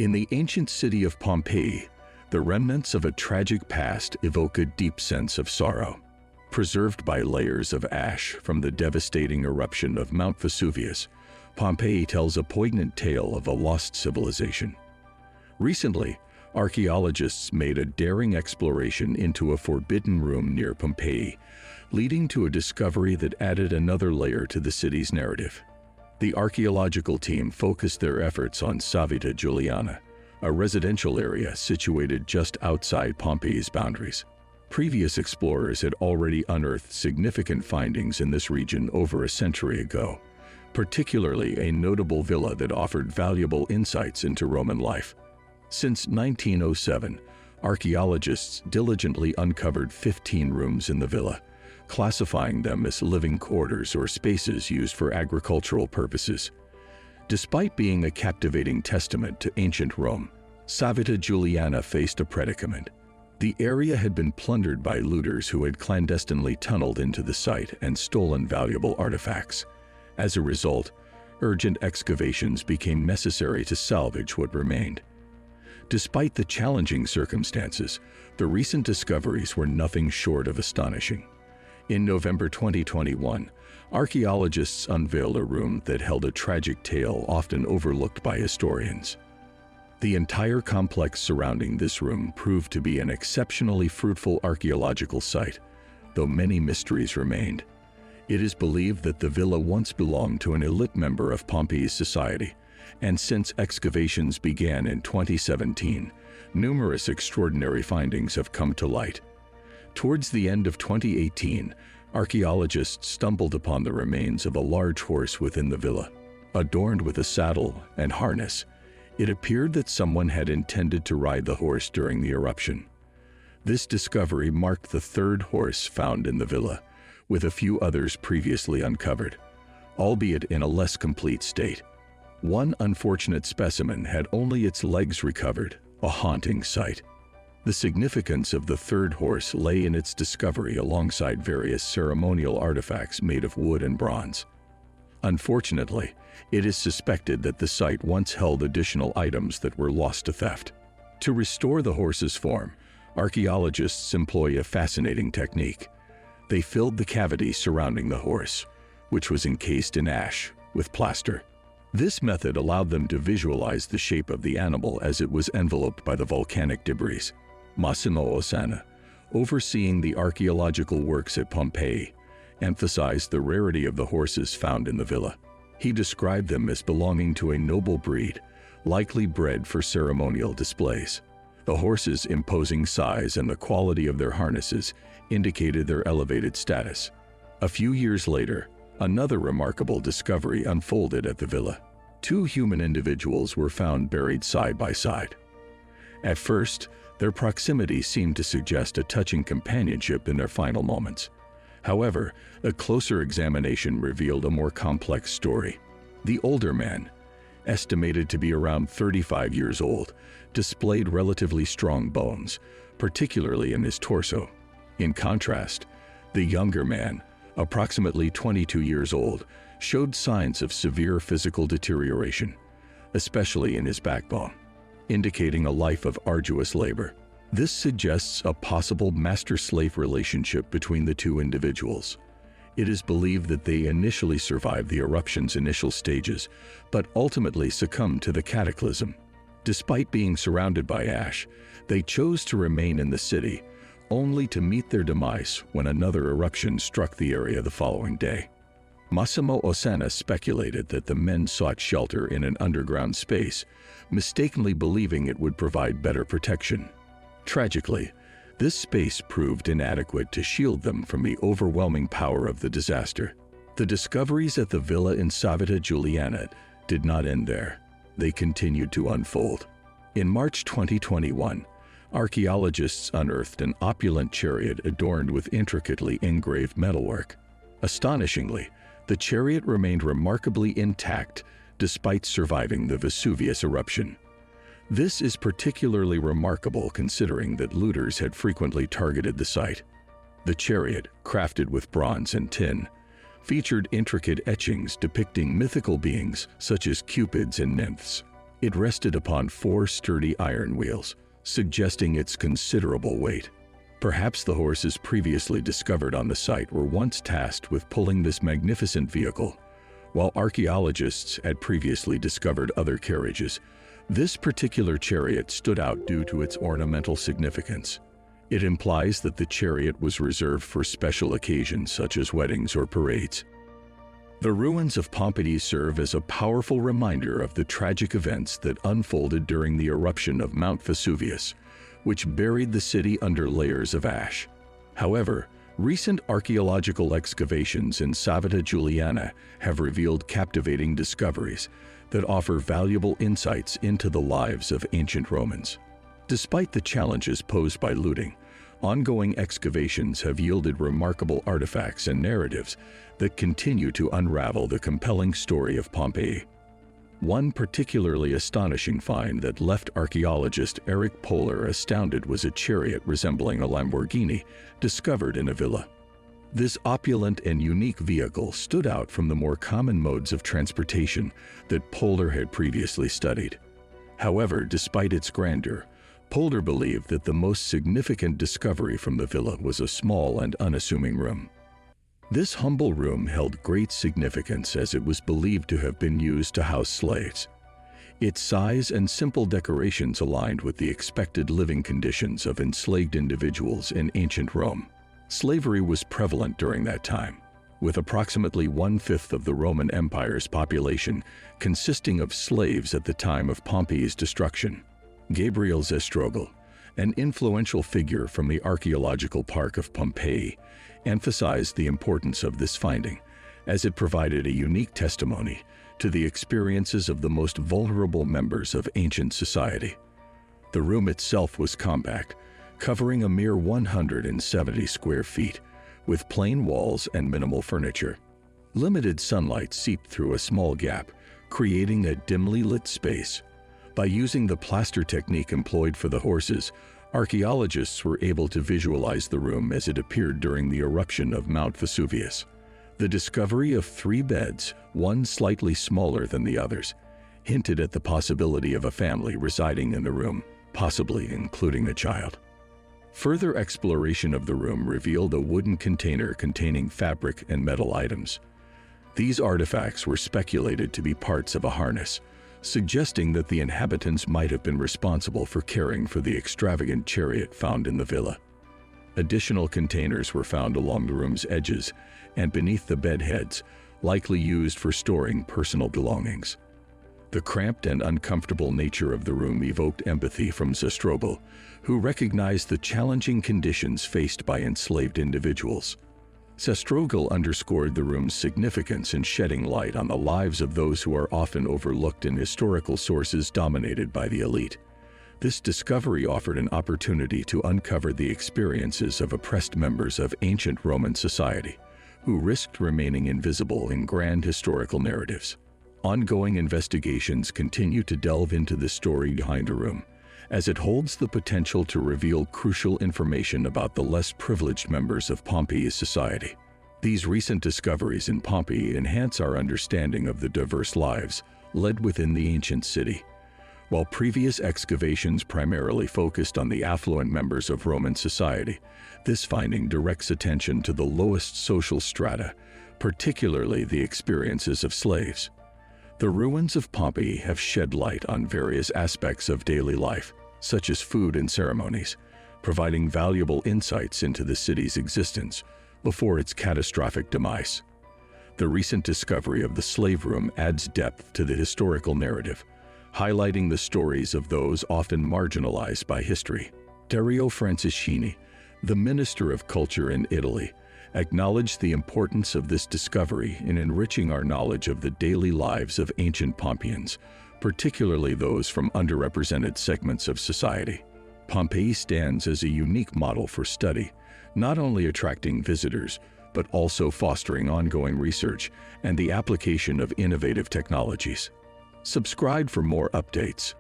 In the ancient city of Pompeii, the remnants of a tragic past evoke a deep sense of sorrow. Preserved by layers of ash from the devastating eruption of Mount Vesuvius, Pompeii tells a poignant tale of a lost civilization. Recently, archaeologists made a daring exploration into a forbidden room near Pompeii, leading to a discovery that added another layer to the city's narrative. The archaeological team focused their efforts on Savita Juliana, a residential area situated just outside Pompeii's boundaries. Previous explorers had already unearthed significant findings in this region over a century ago, particularly a notable villa that offered valuable insights into Roman life. Since 1907, archaeologists diligently uncovered 15 rooms in the villa, classifying them as living quarters or spaces used for agricultural purposes. Despite being a captivating testament to ancient Rome, Savita Juliana faced a predicament. The area had been plundered by looters who had clandestinely tunneled into the site and stolen valuable artifacts. As a result, urgent excavations became necessary to salvage what remained. Despite the challenging circumstances, the recent discoveries were nothing short of astonishing. In November 2021, archaeologists unveiled a room that held a tragic tale often overlooked by historians. The entire complex surrounding this room proved to be an exceptionally fruitful archaeological site, though many mysteries remained. It is believed that the villa once belonged to an elite member of Pompeii's society, and since excavations began in 2017, numerous extraordinary findings have come to light. Towards the end of 2018, archaeologists stumbled upon the remains of a large horse within the villa. Adorned with a saddle and harness, it appeared that someone had intended to ride the horse during the eruption. This discovery marked the third horse found in the villa, with a few others previously uncovered, albeit in a less complete state. One unfortunate specimen had only its legs recovered, a haunting sight. The significance of the third horse lay in its discovery alongside various ceremonial artifacts made of wood and bronze. Unfortunately, it is suspected that the site once held additional items that were lost to theft. To restore the horse's form, archaeologists employ a fascinating technique. They filled the cavity surrounding the horse, which was encased in ash, with plaster. This method allowed them to visualize the shape of the animal as it was enveloped by the volcanic debris. Massimo Osanna, overseeing the archaeological works at Pompeii, emphasized the rarity of the horses found in the villa. He described them as belonging to a noble breed, likely bred for ceremonial displays. The horses' imposing size and the quality of their harnesses indicated their elevated status. A few years later, another remarkable discovery unfolded at the villa. Two human individuals were found buried side by side. At first, their proximity seemed to suggest a touching companionship in their final moments. However, a closer examination revealed a more complex story. The older man, estimated to be around 35 years old, displayed relatively strong bones, particularly in his torso. In contrast, the younger man, approximately 22 years old, showed signs of severe physical deterioration, especially in his backbone, indicating a life of arduous labor. This suggests a possible master-slave relationship between the two individuals. It is believed that they initially survived the eruption's initial stages, but ultimately succumbed to the cataclysm. Despite being surrounded by ash, they chose to remain in the city, only to meet their demise when another eruption struck the area the following day. Massimo Osanna speculated that the men sought shelter in an underground space, mistakenly believing it would provide better protection. Tragically, this space proved inadequate to shield them from the overwhelming power of the disaster. The discoveries at the villa in Savita Juliana did not end there. They continued to unfold. In March 2021, archaeologists unearthed an opulent chariot adorned with intricately engraved metalwork. Astonishingly, the chariot remained remarkably intact despite surviving the Vesuvius eruption. This is particularly remarkable considering that looters had frequently targeted the site. The chariot, crafted with bronze and tin, featured intricate etchings depicting mythical beings such as cupids and nymphs. It rested upon 4 sturdy iron wheels, suggesting its considerable weight. Perhaps the horses previously discovered on the site were once tasked with pulling this magnificent vehicle. While archaeologists had previously discovered other carriages, this particular chariot stood out due to its ornamental significance. It implies that the chariot was reserved for special occasions such as weddings or parades. The ruins of Pompeii serve as a powerful reminder of the tragic events that unfolded during the eruption of Mount Vesuvius, which buried the city under layers of ash. However, recent archaeological excavations in Savita Juliana have revealed captivating discoveries that offer valuable insights into the lives of ancient Romans. Despite the challenges posed by looting, ongoing excavations have yielded remarkable artifacts and narratives that continue to unravel the compelling story of Pompeii. One particularly astonishing find that left archaeologist Eric Poehler astounded was a chariot resembling a Lamborghini discovered in a villa. This opulent and unique vehicle stood out from the more common modes of transportation that Poehler had previously studied. However, despite its grandeur, Poehler believed that the most significant discovery from the villa was a small and unassuming room. This humble room held great significance as it was believed to have been used to house slaves. Its size and simple decorations aligned with the expected living conditions of enslaved individuals in ancient Rome. Slavery was prevalent during that time, with approximately 1/5 of the Roman Empire's population consisting of slaves at the time of Pompeii's destruction. Gabriel Zastrogel, an influential figure from the archaeological park of Pompeii, emphasized the importance of this finding, as it provided a unique testimony to the experiences of the most vulnerable members of ancient society. The room itself was compact, covering a mere 170 square feet, with plain walls and minimal furniture. Limited sunlight seeped through a small gap, creating a dimly lit space. By using the plaster technique employed for the horses, archaeologists were able to visualize the room as it appeared during the eruption of Mount Vesuvius. The discovery of 3 beds, one slightly smaller than the others, hinted at the possibility of a family residing in the room, possibly including a child. Further exploration of the room revealed a wooden container containing fabric and metal items. These artifacts were speculated to be parts of a harness, suggesting that the inhabitants might have been responsible for caring for the extravagant chariot found in the villa. Additional containers were found along the room's edges and beneath the bed heads, likely used for storing personal belongings. The cramped and uncomfortable nature of the room evoked empathy from Zastrobel, who recognized the challenging conditions faced by enslaved individuals. Zastrogel underscored the room's significance in shedding light on the lives of those who are often overlooked in historical sources dominated by the elite. This discovery offered an opportunity to uncover the experiences of oppressed members of ancient Roman society, who risked remaining invisible in grand historical narratives. Ongoing investigations continue to delve into the story behind a room, as it holds the potential to reveal crucial information about the less privileged members of Pompeii's society. These recent discoveries in Pompeii enhance our understanding of the diverse lives led within the ancient city. While previous excavations primarily focused on the affluent members of Roman society, this finding directs attention to the lowest social strata, particularly the experiences of slaves. The ruins of Pompeii have shed light on various aspects of daily life, such as food and ceremonies, providing valuable insights into the city's existence before its catastrophic demise. The recent discovery of the slave room adds depth to the historical narrative, highlighting the stories of those often marginalized by history. Dario Franceschini, the Minister of Culture in Italy, acknowledged the importance of this discovery in enriching our knowledge of the daily lives of ancient Pompeians, particularly those from underrepresented segments of society. Pompeii stands as a unique model for study, not only attracting visitors, but also fostering ongoing research and the application of innovative technologies. Subscribe for more updates.